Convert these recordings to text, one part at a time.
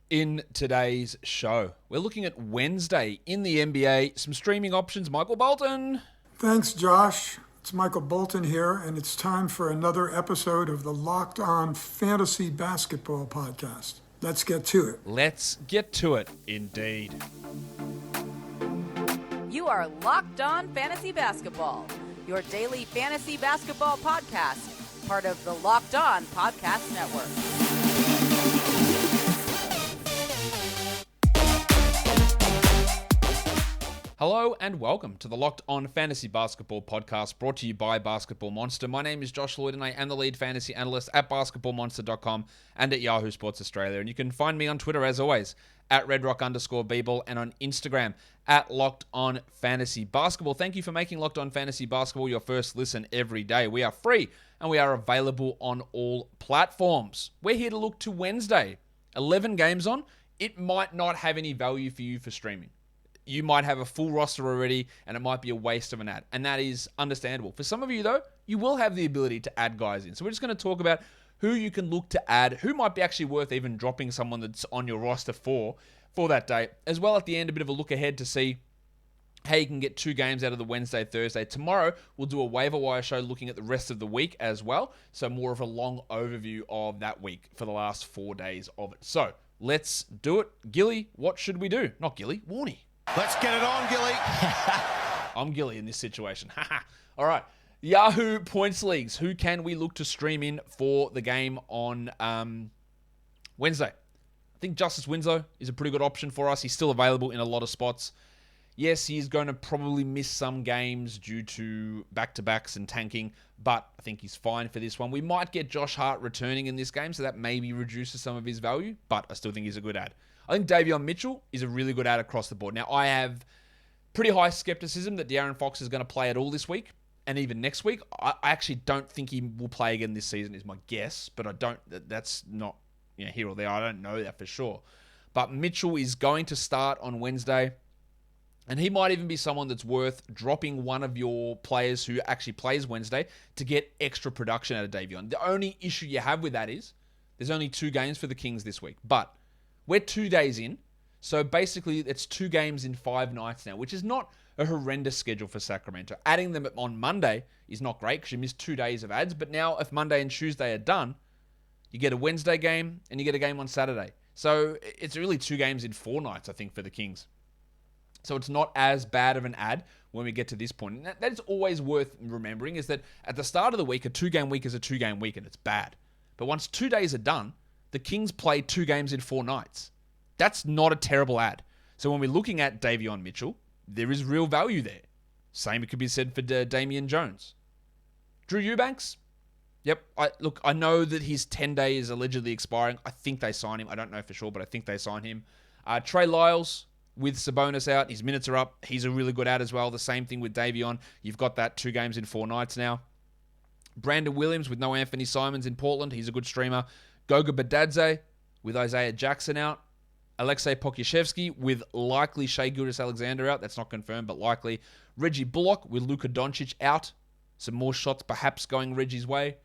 In today's show, we're looking at Wednesday in the NBA, some streaming options. Michael Bolton. Thanks, Josh. It's Michael Bolton here, and it's time for another episode of the Locked On Fantasy Basketball Podcast. Let's get to it. Let's get to it, indeed. You are Locked On Fantasy Basketball, your daily fantasy basketball podcast, part of the Locked On Podcast Network. Hello and welcome to the Locked On Fantasy Basketball Podcast, brought to you by Basketball Monster. My name is Josh Lloyd and I am the lead fantasy analyst at basketballmonster.com and at Yahoo Sports Australia. And you can find me on Twitter as always at redrock_bball and on Instagram at Locked On Fantasy Basketball. Thank you for making Locked On Fantasy Basketball your first listen every day. We are free and we are available on all platforms. We're here to look to Wednesday. 11 games on. It might not have any value for you for streaming. You might have a full roster already, and it might be a waste of an ad. And that is understandable. For some of you, though, you will have the ability to add guys in. So we're just going to talk about who you can look to add, who might be actually worth even dropping someone that's on your roster for that day. As well, at the end, a bit of a look ahead to see how you can get 2 games out of the Wednesday, Thursday. Tomorrow, we'll do a waiver wire show looking at the rest of the week as well. So more of a long overview of that week for the last 4 days of it. So let's do it. Gilly, what should we do? Not Gilly, Warnie. Let's get it on, Gilly. I'm Gilly in this situation. All right. Yahoo points leagues. Who can we look to stream in for the game on Wednesday? I think Justice Winslow is a pretty good option for us. He's still available in a lot of spots. Yes, he's going to probably miss some games due to back-to-backs and tanking, but I think he's fine for this one. We might get Josh Hart returning in this game, so that maybe reduces some of his value, but I still think he's a good ad. I think Davion Mitchell is a really good ad across the board. Now, I have pretty high skepticism that De'Aaron Fox is going to play at all this week and even next week. I actually don't think he will play again this season is my guess, but that's not here or there. I don't know that for sure. But Mitchell is going to start on Wednesday, and he might even be someone that's worth dropping one of your players who actually plays Wednesday to get extra production out of Davion. The only issue you have with that is there's only 2 games for the Kings this week, but we're 2 days in, so basically it's 2 games in 5 nights now, which is not a horrendous schedule for Sacramento. Adding them on Monday is not great because you miss 2 days of ads, but now if Monday and Tuesday are done, you get a Wednesday game and you get a game on Saturday. So it's really 2 games in 4 nights, I think, for the Kings. So it's not as bad of an ad when we get to this point. And that is always worth remembering, is that at the start of the week, a 2-game week is a 2-game week and it's bad. But once 2 days are done, the Kings play 2 games in 4 nights. That's not a terrible ad. So when we're looking at Davion Mitchell, there is real value there. Same it could be said for Damian Jones. Drew Eubanks? Yep. I know that his 10-day is allegedly expiring. I think they sign him. I don't know for sure, but I think they sign him. Trey Lyles, with Sabonis out, his minutes are up. He's a really good ad as well. The same thing with Davion. You've got that 2 games in 4 nights now. Brandon Williams with no Anthony Simons in Portland. He's a good streamer. Goga Badadze with Isaiah Jackson out. Alexei Pokusevski with likely Shai Gilgeous-Alexander out. That's not confirmed, but likely. Reggie Bullock with Luka Doncic out. Some more shots perhaps going Reggie's way.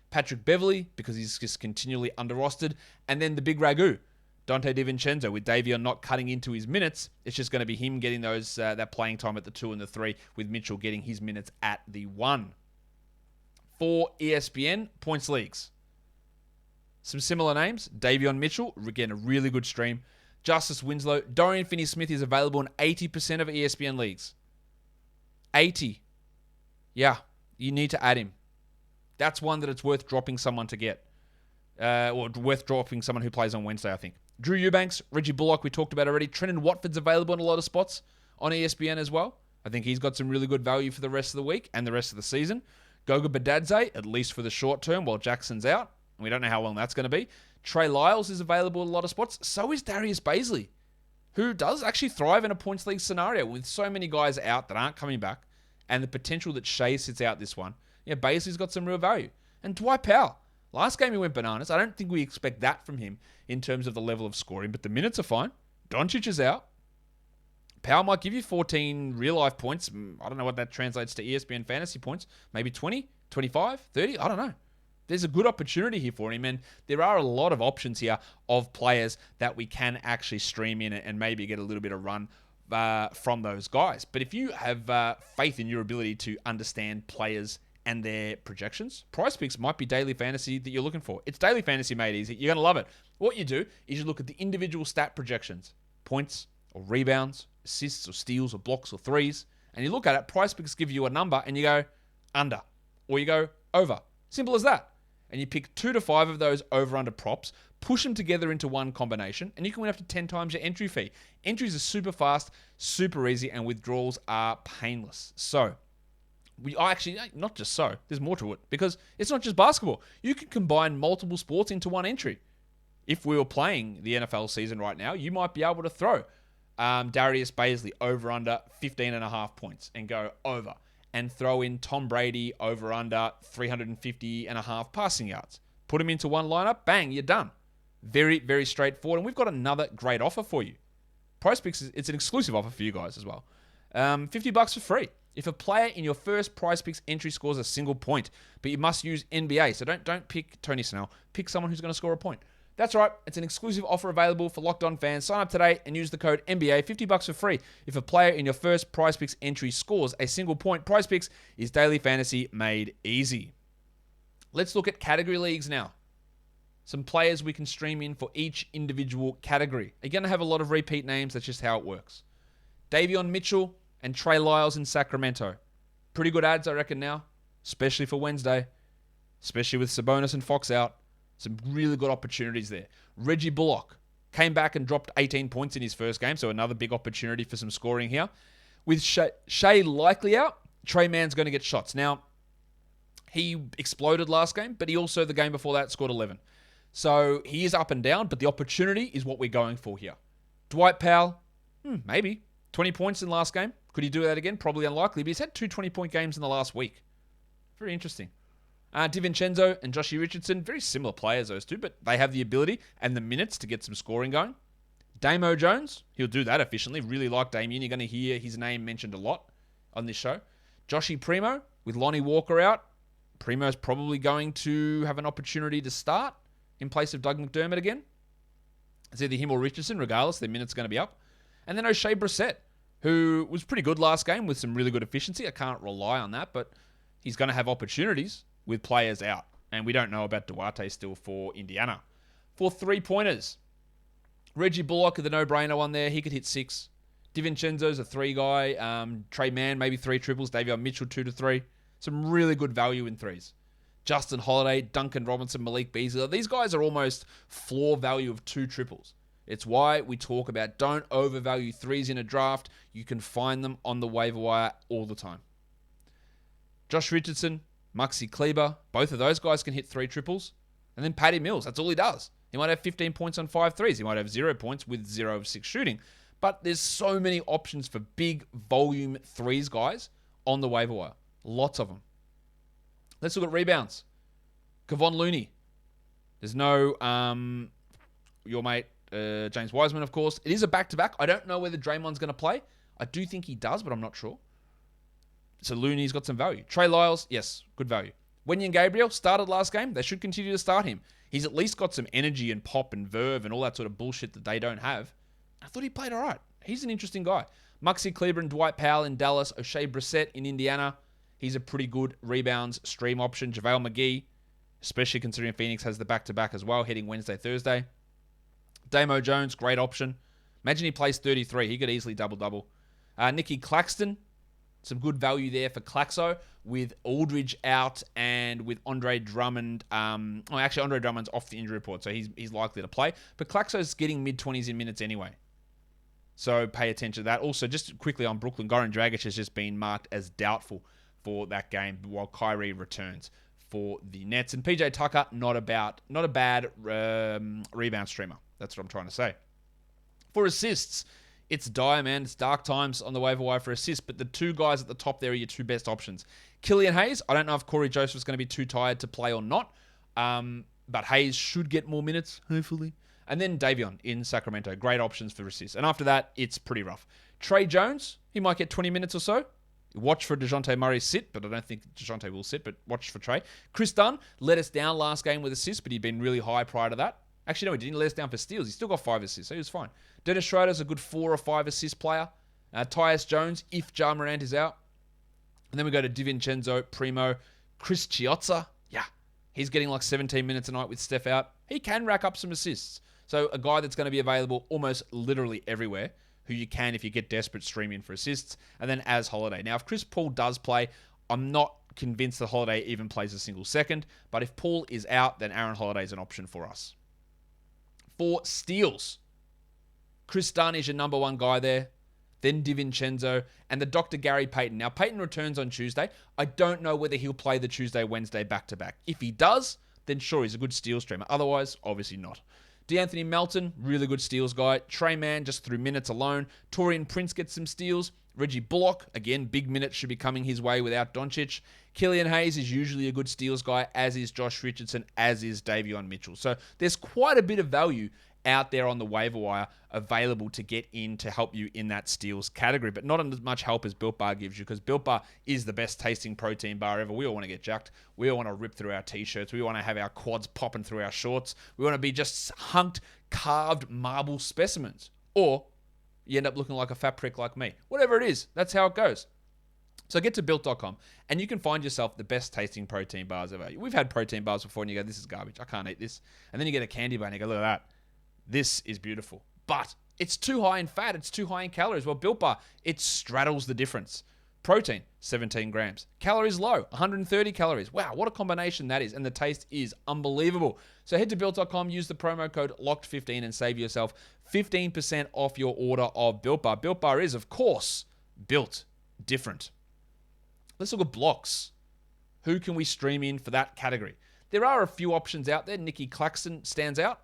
Patrick Beverley, because he's just continually under-rostered. And then the big ragu, Dante DiVincenzo, with Davion not cutting into his minutes. It's just going to be him getting those that playing time at the 2 and the 3, with Mitchell getting his minutes at the 1. For ESPN points leagues, some similar names. Davion Mitchell, again, a really good stream. Justice Winslow. Dorian Finney-Smith is available in 80% of ESPN leagues. 80. Yeah, you need to add him. That's one that it's worth dropping someone to get. Or worth dropping someone who plays on Wednesday, I think. Drew Eubanks, Reggie Bullock, we talked about already. Trenton Watford's available in a lot of spots on ESPN as well. I think he's got some really good value for the rest of the week and the rest of the season. Goga Badadze, at least for the short term, while Jackson's out. We don't know how long that's going to be. Trey Lyles is available in a lot of spots. So is Darius Baisley, who does actually thrive in a points league scenario with so many guys out that aren't coming back and the potential that Shea sits out this one. Yeah, Baisley's got some real value. And Dwight Powell. Last game he went bananas. I don't think we expect that from him in terms of the level of scoring, but the minutes are fine. Doncic is out. Powell might give you 14 real-life points. I don't know what that translates to ESPN fantasy points. Maybe 20, 25, 30. I don't know. there's a good opportunity here for him, and there are a lot of options here of players that we can actually stream in and maybe get a little bit of run from those guys. But if you have faith in your ability to understand players and their projections, PrizePicks might be daily fantasy that you're looking for. It's daily fantasy made easy. You're going to love it. What you do is you look at the individual stat projections, points or rebounds, assists or steals or blocks or threes, and you look at it. PrizePicks give you a number and you go under or you go over. Simple as that. And you pick 2 to 5 of those over-under props, push them together into one combination, and you can win up to 10 times your entry fee. Entries are super fast, super easy, and withdrawals are painless. So, not just so, there's more to it, because it's not just basketball. You can combine multiple sports into one entry. If we were playing the NFL season right now, you might be able to throw Darius Baisley over under 15.5 points and go over. And throw in Tom Brady over under 350.5 passing yards. Put him into one lineup, bang, you're done. Very, very straightforward. And we've got another great offer for you. PrizePicks, it's an exclusive offer for you guys as well. $50 for free. If a player in your first PrizePicks entry scores a single point, but you must use NBA, so don't pick Tony Snell. Pick someone who's going to score a point. That's right. It's an exclusive offer available for Locked On fans. Sign up today and use the code NBA, $50 for free. If a player in your first PrizePicks entry scores a single point, PrizePicks is daily fantasy made easy. Let's look at category leagues now. Some players we can stream in for each individual category. You're going to have a lot of repeat names. That's just how it works. Davion Mitchell and Trey Lyles in Sacramento. Pretty good ads, I reckon, now, especially for Wednesday, especially with Sabonis and Fox out. Some really good opportunities there. Reggie Bullock came back and dropped 18 points in his first game, so another big opportunity for some scoring here. With Shea likely out, Trey Mann's going to get shots. Now, he exploded last game, but he also, the game before that, scored 11. So he is up and down, but the opportunity is what we're going for here. Dwight Powell, maybe. 20 points in last game. Could he do that again? Probably unlikely, but he's had 2 20-point games in the last week. Very interesting. DiVincenzo and Joshie Richardson, very similar players, those two, but they have the ability and the minutes to get some scoring going. Damo Jones, he'll do that efficiently. Really like Damian. You're going to hear his name mentioned a lot on this show. Joshie Primo, with Lonnie Walker out, Primo's probably going to have an opportunity to start in place of Doug McDermott again. It's either him or Richardson, regardless. Their minutes are going to be up. And then O'Shea Brissett, who was pretty good last game with some really good efficiency. I can't rely on that, but he's going to have opportunities with players out. And we don't know about Duarte still for Indiana. For 3-pointers, Reggie Bullock, the no-brainer one there. He could hit 6. DiVincenzo's a 3 guy. Trey Mann, maybe 3 triples. Davion Mitchell, 2 to 3. Some really good value in 3s. Justin Holiday, Duncan Robinson, Malik Beasley. These guys are almost floor value of 2 triples. It's why we talk about don't overvalue 3s in a draft. You can find them on the waiver wire all the time. Josh Richardson, Maxi Kleber, both of those guys can hit 3 triples. And then Patty Mills, that's all he does. He might have 15 points on 5 threes. He might have 0 points with 0 of 6 shooting. But there's so many options for big volume 3s guys on the waiver wire. Lots of them. Let's look at rebounds. Kevon Looney. There's no your mate James Wiseman, of course. It is a back-to-back. I don't know whether Draymond's going to play. I do think he does, but I'm not sure. So Looney's got some value. Trey Lyles, yes, good value. Wenyen Gabriel started last game. They should continue to start him. He's at least got some energy and pop and verve and all that sort of bullshit that they don't have. I thought he played all right. He's an interesting guy. Maxi Kleber and Dwight Powell in Dallas. O'Shea Brissett in Indiana. He's a pretty good rebounds stream option. JaVale McGee, especially considering Phoenix has the back-to-back as well, heading Wednesday, Thursday. Damo Jones, great option. Imagine he plays 33. He could easily double-double. Nicky Claxton, some good value there for Claxo with Aldridge out and with Andre Drummond. Actually, Andre Drummond's off the injury report, so he's likely to play. But Claxo's getting mid-20s in minutes anyway. So pay attention to that. Also, just quickly on Brooklyn, Goran Dragic has just been marked as doubtful for that game while Kyrie returns for the Nets. And PJ Tucker, not a bad rebound streamer. That's what I'm trying to say. For assists, it's dire, man. It's dark times on the waiver wire for assists, but the 2 guys at the top there are your 2 best options. Killian Hayes, I don't know if Corey Joseph's going to be too tired to play or not, but Hayes should get more minutes, hopefully. And then Davion in Sacramento. Great options for assists. And after that, it's pretty rough. Trey Jones, he might get 20 minutes or so. Watch for DeJounte Murray sit, but I don't think DeJounte will sit, but watch for Trey. Chris Dunn let us down last game with assists, but he'd been really high prior to that. Actually, no, he didn't let us down for steals. He still got 5 assists, so he was fine. Dennis Schroeder's a good 4 or 5 assist player. Tyus Jones, if Ja Morant is out. And then we go to DiVincenzo, Primo, Chris Chiozza. Yeah, he's getting like 17 minutes a night with Steph out. He can rack up some assists. So a guy that's going to be available almost literally everywhere, who you can, if you get desperate, stream in for assists. And then as Holiday. Now, if Chris Paul does play, I'm not convinced that Holiday even plays a single second. But if Paul is out, then Aaron Holiday is an option for us. For steals, Chris Dunn is your number 1 guy there. Then DiVincenzo, and the Dr. Gary Payton. Now, Payton returns on Tuesday. I don't know whether he'll play the Tuesday, Wednesday back-to-back. If he does, then sure, he's a good steal streamer. Otherwise, obviously not. DeAnthony Melton, really good steals guy. Trey Mann, just through minutes alone. Torian Prince gets some steals. Reggie Bullock, again, big minutes should be coming his way without Doncic. Killian Hayes is usually a good steals guy, as is Josh Richardson, as is Davion Mitchell. So there's quite a bit of value out there on the waiver wire available to get in to help you in that steals category, but not as much help as Built Bar gives you, because Built Bar is the best tasting protein bar ever. We all want to get jacked. We all want to rip through our t-shirts. We want to have our quads popping through our shorts. We want to be just hunked, carved marble specimens. Or you end up looking like a fat prick like me. Whatever it is, that's how it goes. So get to Built.com and you can find yourself the best tasting protein bars ever. We've had protein bars before and you go, this is garbage. I can't eat this. And then you get a candy bar and you go, look at that. This is beautiful. But it's too high in fat. It's too high in calories. Well, Built Bar, it straddles the difference. Protein, 17 grams. Calories low, 130 calories. Wow, what a combination that is. And the taste is unbelievable. So head to Built.com, use the promo code LOCKED15 and save yourself 15% off your order of Built Bar. Built Bar is, of course, built different. Let's look at blocks. Who can we stream in for that category? There are a few options out there. Nicky Claxton stands out.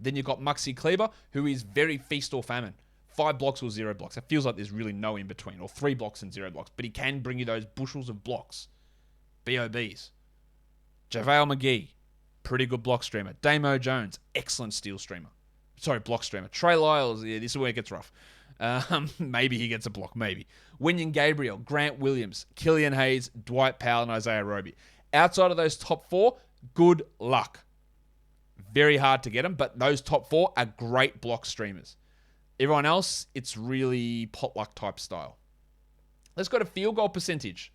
Then you've got Maxi Kleber, who is very feast or famine. 5 blocks or 0 blocks. It feels like there's really no in between, or 3 blocks and 0 blocks. But he can bring you those bushels of blocks. BOBs. JaVale McGee, pretty good block streamer. Damo Jones, excellent steal streamer. Sorry, block streamer. Trey Lyles, yeah, this is where it gets rough. Maybe he gets a block, maybe. Wenyen Gabriel, Grant Williams, Killian Hayes, Dwight Powell, and Isaiah Roby. Outside of those top 4, good luck. Very hard to get them, but those top 4 are great block streamers. Everyone else, it's really potluck type style. Let's go to field goal percentage.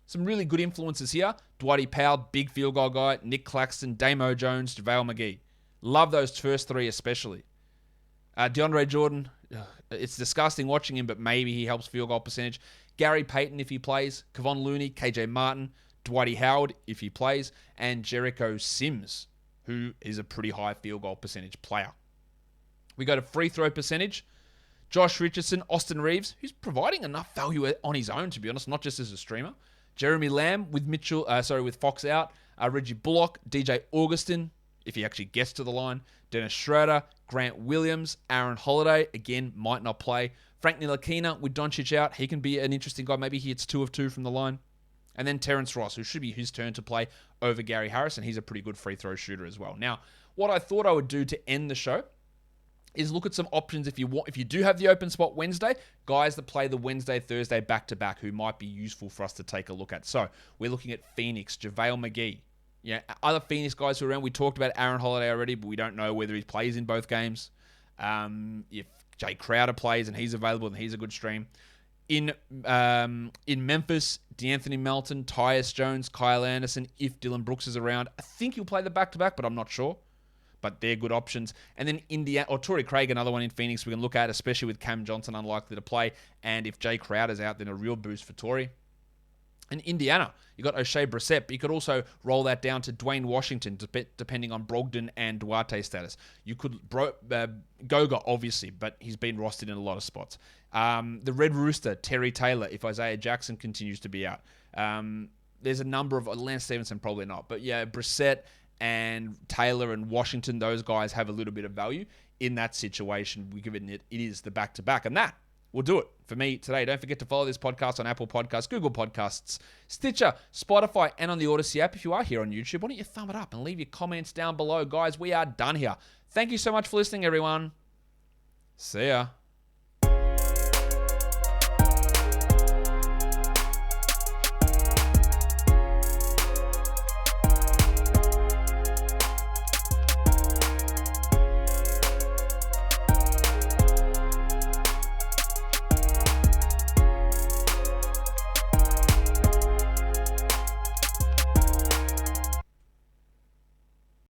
Some really good influences here. Dwight Powell, big field goal guy. Nick Claxton, Damo Jones, JaVale McGee. Love those first 3 especially. DeAndre Jordan, it's disgusting watching him, but maybe he helps field goal percentage. Gary Payton if he plays. Kevon Looney, KJ Martin, Dwight Howard if he plays. And Jericho Sims, who is a pretty high field goal percentage player. We go to free throw percentage. Josh Richardson, Austin Reeves, who's providing enough value on his own, to be honest, not just as a streamer. Jeremy Lamb with Fox out. Reggie Bullock, DJ Augustin, if he actually gets to the line. Dennis Schroeder, Grant Williams, Aaron Holiday, again, might not play. Frank Ntilikina with Doncic out. He can be an interesting guy. Maybe he hits 2 of 2 from the line. And then Terrence Ross, who should be his turn to play over Gary Harrison. He's a pretty good free throw shooter as well. Now, what I thought I would do to end the show is look at some options if you do have the open spot Wednesday, guys that play the Wednesday, Thursday back-to-back who might be useful for us to take a look at. So we're looking at Phoenix, JaVale McGee. Yeah, other Phoenix guys who are around. We talked about Aaron Holiday already, but we don't know whether he plays in both games. If Jay Crowder plays and he's available, then he's a good stream. In Memphis, DeAnthony Melton, Tyus Jones, Kyle Anderson, if Dylan Brooks is around. I think he'll play the back-to-back, but I'm not sure. But they're good options. And then Indiana, or Torrey Craig, another one in Phoenix we can look at, especially with Cam Johnson unlikely to play. And if Jay Crowder's out, then a real boost for Torrey. In Indiana, you got O'Shea Brissett, but you could also roll that down to Dwayne Washington, depending on Brogdon and Duarte status. You could Goga, obviously, but he's been rostered in a lot of spots. The Red Rooster, Terry Taylor, if Isaiah Jackson continues to be out. There's a number of Lance Stevenson, probably not, but yeah, Brissett and Taylor and Washington, those guys have a little bit of value in that situation. We give it is the back-to-back, and that will do it for me today. Don't forget to follow this podcast on Apple Podcasts, Google Podcasts, Stitcher, Spotify, and on the Odyssey app. If you are here on YouTube, why don't you thumb it up and leave your comments down below. Guys, we are done here. Thank you so much for listening, everyone. See ya.